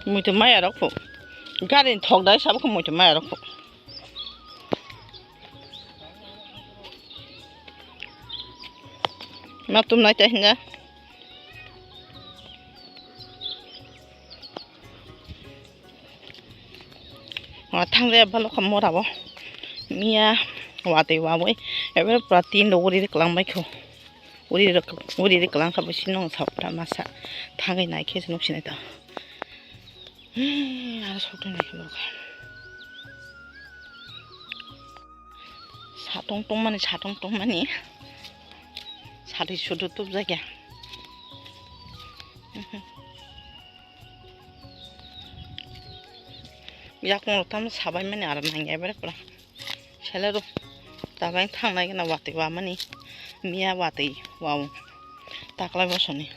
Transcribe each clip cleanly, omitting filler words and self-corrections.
Mùi mai ở đó phụ. Gà đến thọc đấy sao không mùi mai ở đó phụ. Mà tụi nói chạy nhá. Thang ra bao lúc không mua đâu. Mía Watwi Watwi. Every protein đồ đi được lắm mấy khổ. 우리 그랑 가보 신ong 사업라 마사 당연히 나이 계속 녹시네다. 알아서 속도내 먹어. 사동똥만이 살이 주도 뚝자게. 약공으로 타면 사발만이 알아난 게 버렸구나. 샬레로 다가인 탕나이나 Watwi 와만이 미야 Watwi 와우 딱라 버서니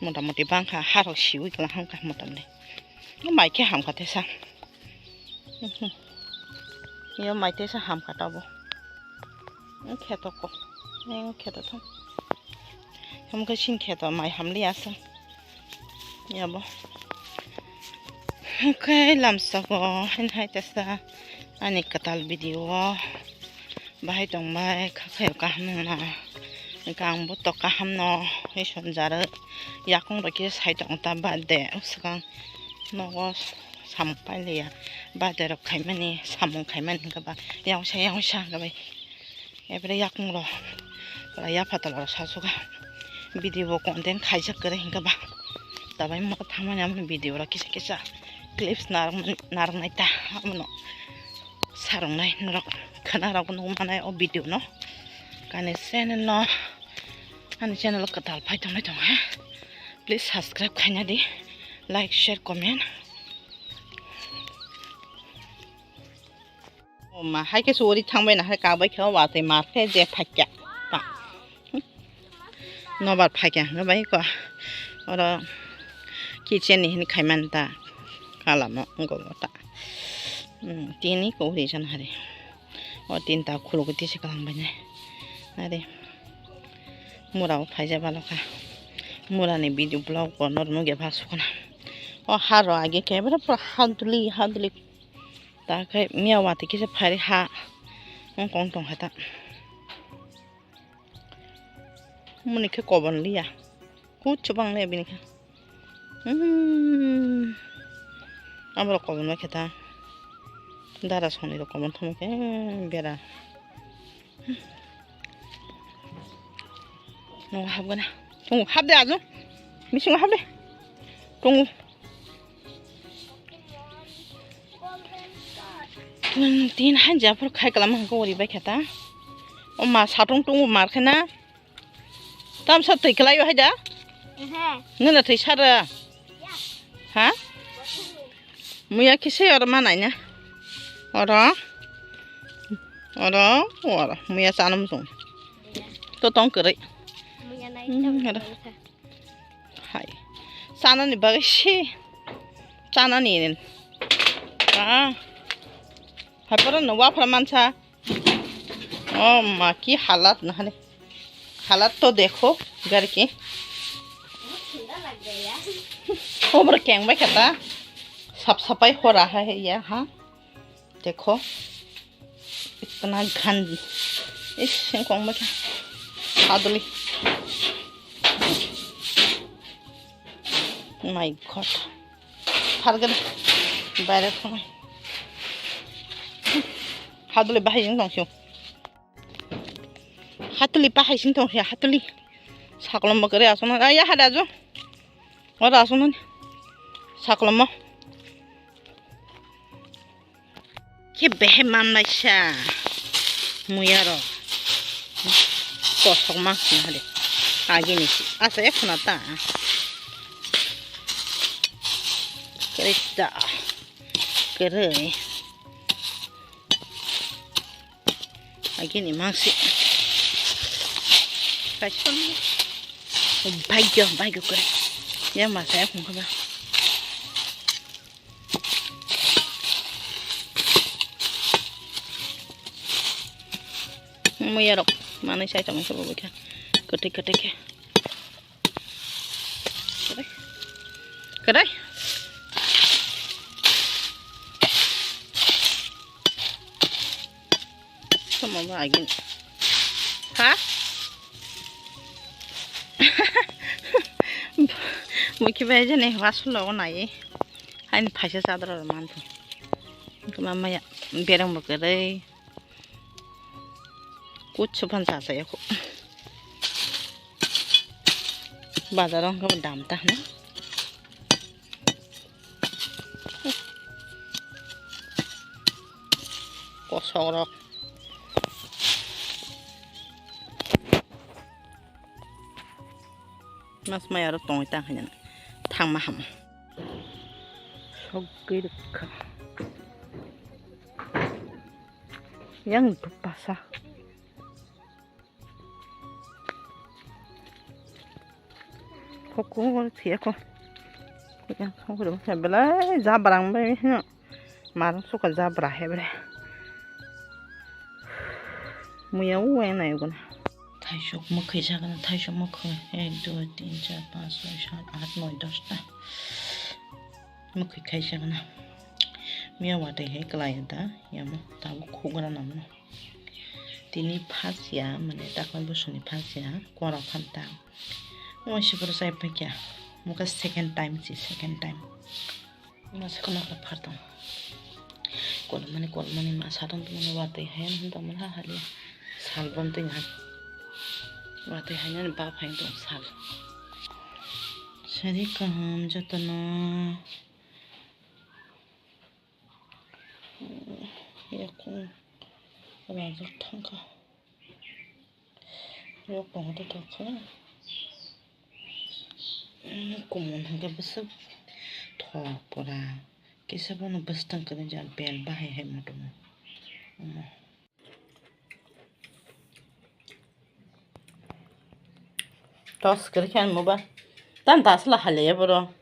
모টা모टी 방카 하루 쉬고 있구나 한가 모টা모टी 이거 마이크 함가 대사 이거 마이크 대사 함가 따보 이거 캐도고 이거 캐도통 हमको 신캐도 마이 함리야서 여보 오케이 람싸고 한하이 됐어 아니 까탈 비디오 바이 정말 카페가 하는나 강부터 까함노 이 손자를 약공도 기 사이동 담바데 우스강 너고 삼 빨리야 바데로 가면이 삼문 가면인가 봐 양샤 가 에브리 약공으로 그래 야파들로 사수가 비디오 콘텐츠 가이자 그래인가 봐 다바이 뭐 타마냐면 비디오라 기세기사 클립스 나랑나이다 아무노 사롱나이 너라 카나라고 너무 많아요 비디오노 간에 채널로 하는 채널로 까달 파이팅 해줘. Please subscribe 가냐디 like share comment. 엄마 하이게 소리 탕배나 할까 봐 켜 와서 마트 제 파게. 너발 파게. 너 봐 이거. 어라 키친이 가만다. 갈라모 이거 뭐다. 띠니 거 우리잖아 하래. 띠인다 굴고 뒤시 가는 거네. 나래. 뭐라고 파이제 발로가. 뭐라네 비디오 블로그 너르노게 봐서구나. 하루 아게 개버려 하들리 다그 미야 Watwi 기세 파리 하 공통하다. 뭐니 그 꼬번리야. 고추방내 비니까. 아무로 꼬번 막겠다. 나라 손이도 꼬번 터먹게 베라. 너 하거나. 동우 합대 아주 미싱 합대 동우 딘 한지 앞으로 갈까만 하고 우리 백했다 엄마 사동 동우 말해나 땀서 들이클라요 하자 너는 더 살아 하 뭐야 키세 얼마나 아니냐 어라 뭐야 싸는 좀 또 똥그래 하이 싸나니 바가시 싸나니는 할버는 와프라 만차 माँ की हालत नहले हालत तो देखो घर की उम्र कैंग में कहता साफ सफाई हो रहा है यहाँ देखो इतना गंद इस कौन में क्या हादली माय गॉड फर गए बाहर कौन हादली बाहर जिंग दंशो हातुली बाहाय सिं दंशो हातुली साकलम करे आसना आया हादा जो और आसना साकलम के बेहे मामलायसा मुयारो कसक माखना हले आगेनि आसा एखनाता करेक्टा करे आगेनि मांसी Fashion, bayo kore. Ya masa ya kung kaba. Muyarok, mana saya cuma coba baca. Ketik ya. Kedai. Mama again. Ha? Mungkin aja nih wasul lo nai. Hain pasca sadar mantu. Mama ya berang berkerai. Kucu pansa saya kok. Bazaran kamu dam tah nih. Kosong rok. Mas mayar tong itu hanya thang maham. Sogir ka. Yang berpasah. Kok thiệt không? Không có được phải lấy giá bằng bây giờ mà nó số cả giá bả hết rồi. Mùi quen này con. Thay số một khi ra cái thay số một khi 1 2 3 4 5 6 7 8 9 10 ta. Một khi khai ra cái nào. Mía vào đây hết cái này ta, ya mà tao cũng không có làm nữa. Tini phát giá mà để đặt lên bữa sau này phát giá qua đó phân tao. Mau sih saya pakai, muka second time sih second time. Masih kena lapar dong. Kalau mana masaran tuh mana watai hayan hendak mana halia sal bantingan. Watai hayan bapa yang tuh sal. Jadi kaham jatana. Ya kong, razor tangka. Ya kong ada tangka. Kumun hingga besar thọ pora kisah pun besar kerja jalan bel bahaya hemat dong. Tos kerjaan mubah, tan tas lah hal ya bro.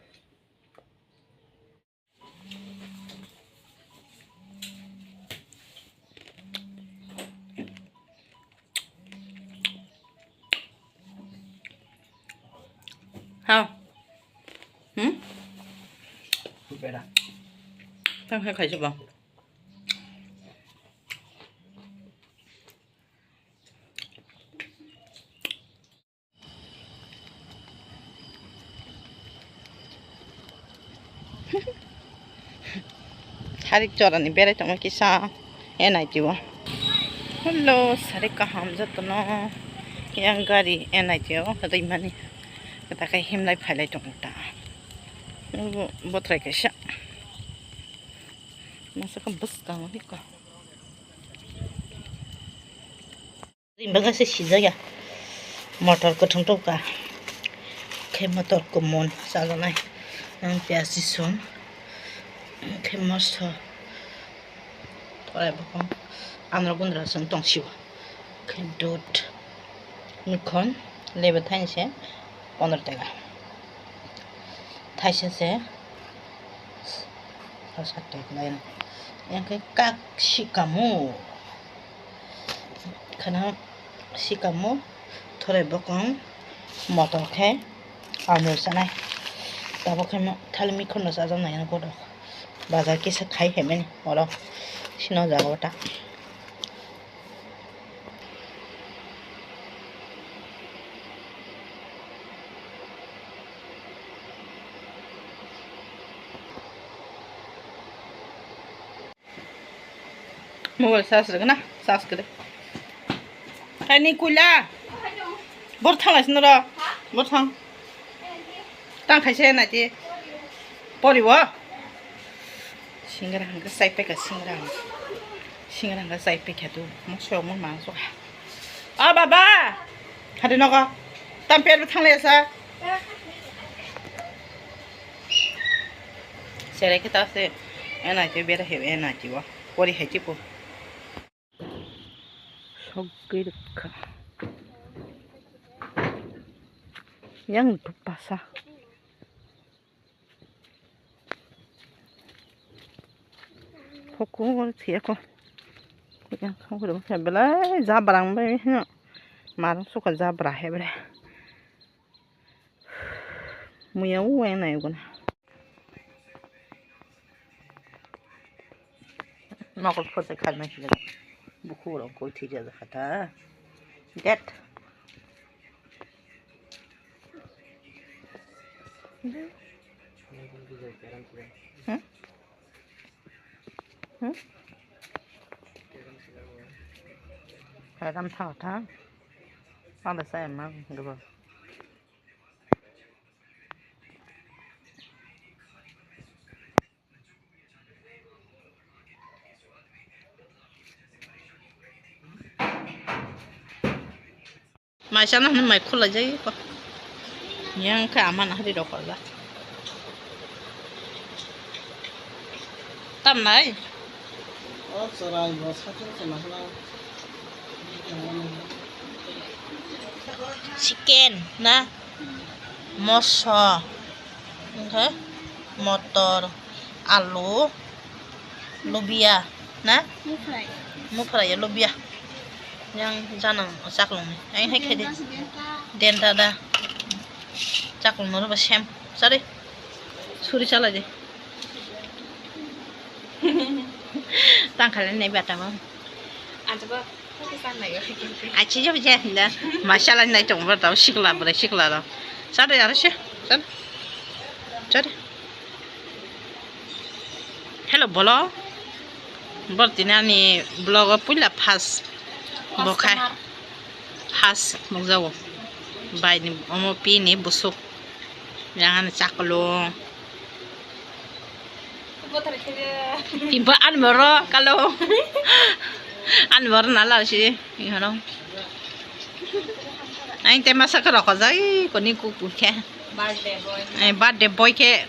How? Better. Tao hay khai cho bông. Hari chora ni bere tama kisa enai tiwa. Hello, sari ka hamza to no. Yang gari enai tiwa, kadai mani. Kita kayak himlai phai tong ta. Botrai kaisa. Masa kan bus kang ni ka. Rimbaga se siza ya. Motor ko thong to ka. Ke motor ko mon sa ga nai. Ang piasi son. Ke mosto. Torai ba ko. Andra gundra son tong siwa. Ke dot. Nikon lebe thain se. 오늘 때가 다시세 사사때 나는 그냥 깍 시까무 그냥 시까무 토레 버건 모토케 아무르사나이 다보케면 탈미 콘노 사잖아요 고로 바자 키스 카이 헤면 오로 신호 자고다 Mobile sas na sas kede. Ani kula. Bor thang as nora. Bor thang. Tang khai se na ti. Pori wa. Singra hang sai pe ka singra. Singra hang sai pe ka tu. Mo so mo ma so. Ah baba. Hade no ka. Tam pe thang le sa. Sere ke ta se ena ti bera he ena ti wa. Pori he ti po. Sogir ka. Yang berpasah. Kok thiệt không? Không có được phải lấy giá bằng bây giờ mà nó số cả giá bả hết rồi. Mùi quen này con. Mà còn phải khai mấy cái. buku kau tidak ada kata. Get. Phải làm thảo thang. Con được xem mà được rồi. Mai sáng nó mày khôn là gì con? Nhưng cái mà nó đi đâu khỏi ra. Tầm này. Chicken na moso okay motor alu lobia na mu fry ya lobia yang janang sak long ai hay khai den da chak long no ba sem sari suri chala je tang khale nei bata ma ai chỉ cho chơi nè mà sao lại này trồng vào tàu xích là đó sao đây à chứ sao chết hello bolo bol tin ani blog pula pass bokai pass mong jawo bai ni omo pi ni busuk jangan caklo tiba an mero kalau ăn vợ nó là gì hiểu không anh tem mà sao cái đó có giấy còn đi cụ cụ kia birthday boy ke